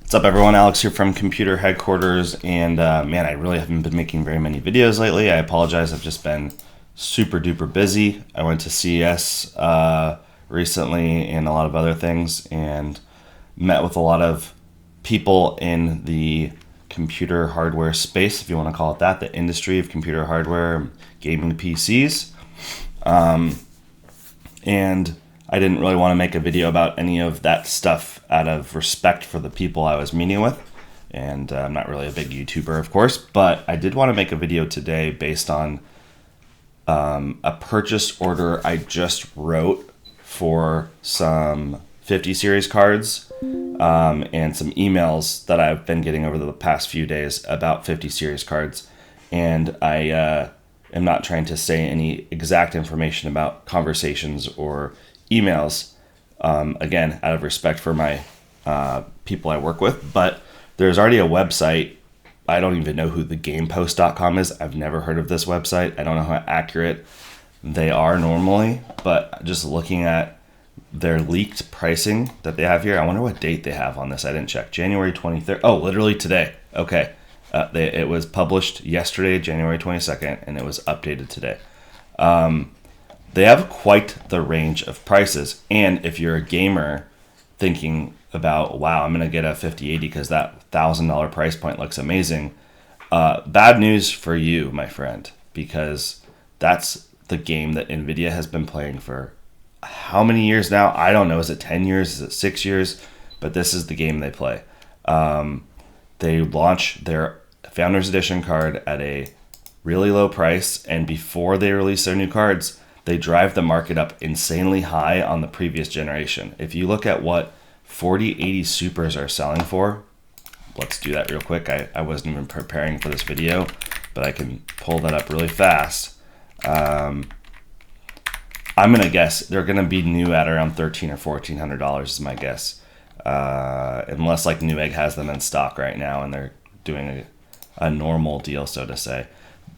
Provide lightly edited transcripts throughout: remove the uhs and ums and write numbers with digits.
What's up, everyone? Alex here from Computer Headquarters, and man, I really haven't been making very many videos lately. I apologize. I've just been super duper busy. I went to CES recently and a lot of other things, and met with a lot of people in the computer hardware space, if you want to call it that, the industry of computer hardware, gaming PCs, and I didn't really want to make a video about any of that stuff out of respect for the people I was meeting with. And I'm not really a big YouTuber, of course, but I did want to make a video today based on a purchase order I just wrote for some 50 series cards and some emails that I've been getting over the past few days about 50 series cards. And I am not trying to say any exact information about conversations or emails, again, out of respect for my people I work with. But there's already a website. I don't even know who the gamepost.com is. I've never heard of this website. I don't know how accurate they are normally, but just looking at their leaked pricing that they have here, I wonder what date they have on this. I didn't check. January 23rd. Oh, literally today. Okay. It was published yesterday, January 22nd, and it was updated today. They have quite the range of prices. And if you're a gamer thinking about, wow, I'm going to get a 5080 because that $1,000 price point looks amazing, bad news for you, my friend, because that's the game that NVIDIA has been playing for how many years now? I don't know. Is it 10 years? Is it 6 years? But this is the game they play. They launch their Founders Edition card at a really low price, and before they release their new cards, they drive the market up insanely high on the previous generation. If you look at what 4080 Supers are selling for, let's do that real quick. I wasn't even preparing for this video, but I can pull that up really fast. I'm going to guess they're going to be new at around $1,300 or $1,400 is my guess. Unless like Newegg has them in stock right now and they're doing a normal deal, so to say.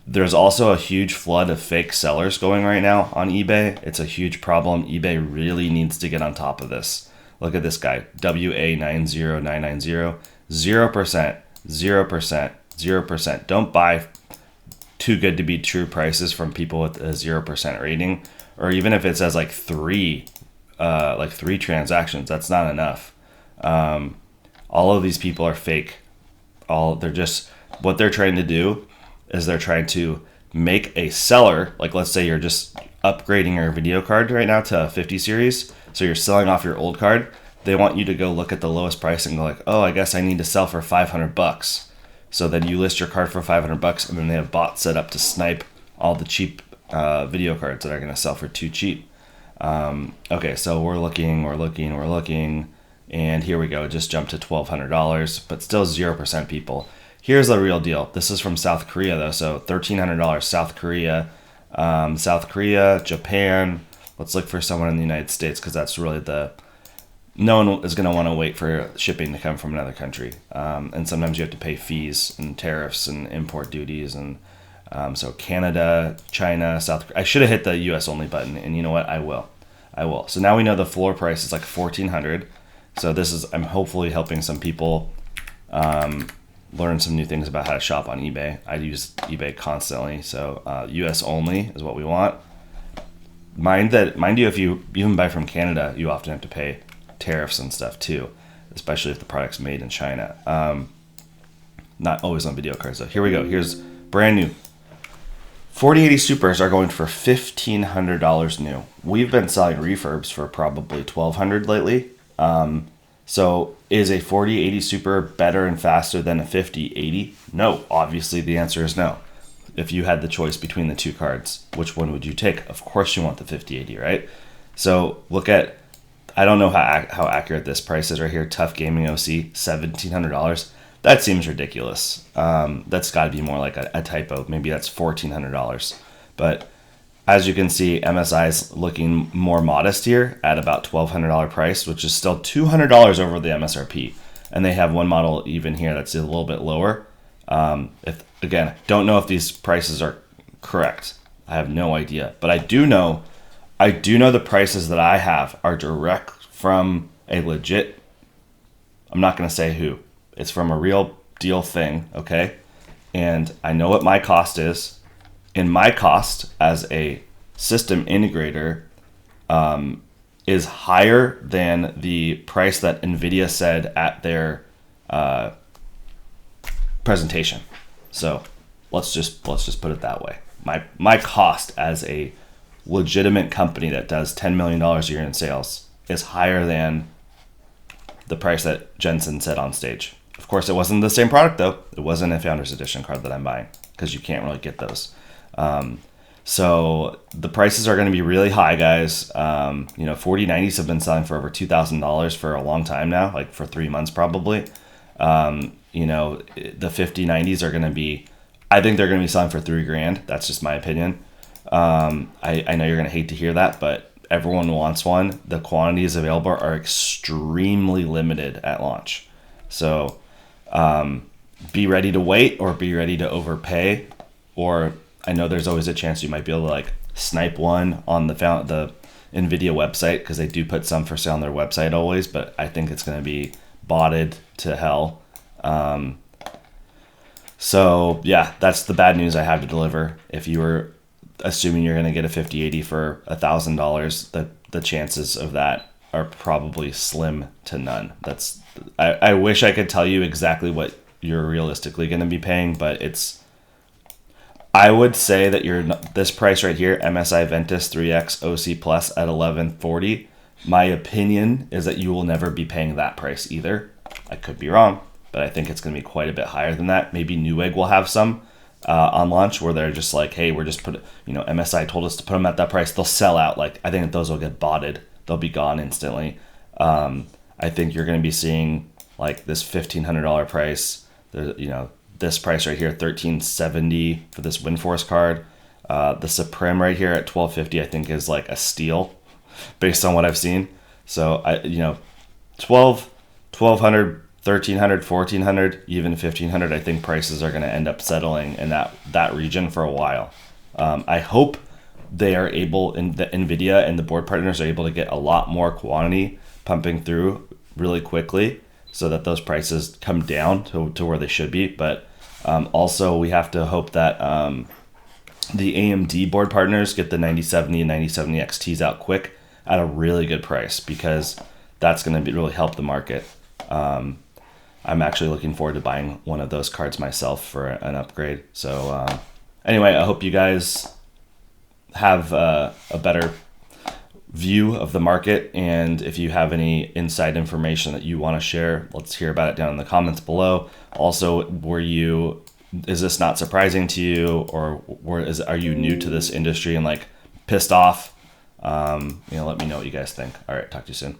There's also a huge flood of fake sellers going right now on eBay. It's a huge problem. eBay really needs to get on top of this. Look at this guy, WA90990, 0%, 0%, 0%. Don't buy too good to be true prices from people with a 0% rating, or even if it says like three transactions, that's not enough. All of these people are fake. What they're trying to do is they're trying to make a seller, like let's say you're just upgrading your video card right now to a 50 series, so you're selling off your old card. They want you to go look at the lowest price and go like, oh, I guess I need to sell for $500. So then you list your card for $500, and then they have bots set up to snipe all the cheap video cards that are going to sell for too cheap. Okay, so we're looking, and here we go. It just jumped to $1,200, but still 0% people. Here's the real deal. This is from South Korea, though, so $1,300. South Korea, Japan. Let's look for someone in the United States, because that's really no one is going to want to wait for shipping to come from another country. And sometimes you have to pay fees and tariffs and import duties. And so Canada, China, South Korea. I should have hit the US only button, and you know what? I will. So now we know the floor price is like $1,400. So I'm hopefully helping some people learn some new things about how to shop on eBay. I use eBay constantly, so US only is what we want. Mind you, if you even buy from Canada, you often have to pay tariffs and stuff too, especially if the product's made in China. Not always on video cards though. Here we go. Here's brand new. 4080 Supers are going for $1,500 new. We've been selling refurbs for probably $1,200 lately. So is a 4080 Super better and faster than a 5080? No, obviously the answer is no. If you had the choice between the two cards, which one would you take? Of course you want the 5080, right? So look at, I don't know how accurate this price is right here. Tough Gaming OC, $1,700. That seems ridiculous. That's got to be more like a typo. Maybe that's $1,400. But as you can see, MSI is looking more modest here at about $1,200 price, which is still $200 over the MSRP. And they have one model even here that's a little bit lower. Don't know if these prices are correct. I have no idea. But I do know the prices that I have are direct from a legit, I'm not going to say who, It's from a real deal thing, okay? And I know what my cost is. And my cost as a system integrator is higher than the price that NVIDIA said at their presentation. So let's just put it that way. My cost as a legitimate company that does $10 million a year in sales is higher than the price that Jensen said on stage. Of course, it wasn't the same product though. It wasn't a Founders Edition card that I'm buying because you can't really get those. So the prices are going to be really high, guys. 4090s have been selling for over $2,000 for a long time now, like for 3 months probably. The 5090s are going to be, I think they're going to be selling for $3,000. That's just my opinion. I know you're going to hate to hear that, but everyone wants one. The quantities available are extremely limited at launch. So be ready to wait or be ready to overpay. Or I know there's always a chance you might be able to like snipe one on the NVIDIA website, because they do put some for sale on their website always, but I think it's going to be botted to hell. So yeah, that's the bad news I have to deliver. If you were assuming you're going to get a 5080 for $1,000, the chances of that are probably slim to none. I wish I could tell you exactly what you're realistically going to be paying, but I would say that this price right here, MSI Ventus 3X OC Plus at $1,140. My opinion is that you will never be paying that price either. I could be wrong, but I think it's going to be quite a bit higher than that. Maybe Newegg will have some on launch where they're just like, hey, we're just MSI told us to put them at that price. They'll sell out. Like, I think that those will get botted. They'll be gone instantly. I think you're going to be seeing like this $1,500 price. This price right here, $1,370 for this WindForce card. The Supreme right here at $1,250, I think is like a steal based on what I've seen. So $1,200, $1,200, $1,300, $1,400, even $1,500. I think prices are going to end up settling in that region for a while. I hope they are able, and the NVIDIA and the board partners are able to get a lot more quantity pumping through really quickly, so that those prices come down to where they should be. But also we have to hope that the AMD board partners get the 9070 and 9070 XTs out quick at a really good price, because that's going to really help the market. I'm actually looking forward to buying one of those cards myself for an upgrade. So anyway, I hope you guys have a better view of the market, and if you have any inside information that you want to share, let's hear about it down in the comments below. Also, is this not surprising to you, or are you new to this industry and like pissed off? Let me know what you guys think. All right, talk to you soon.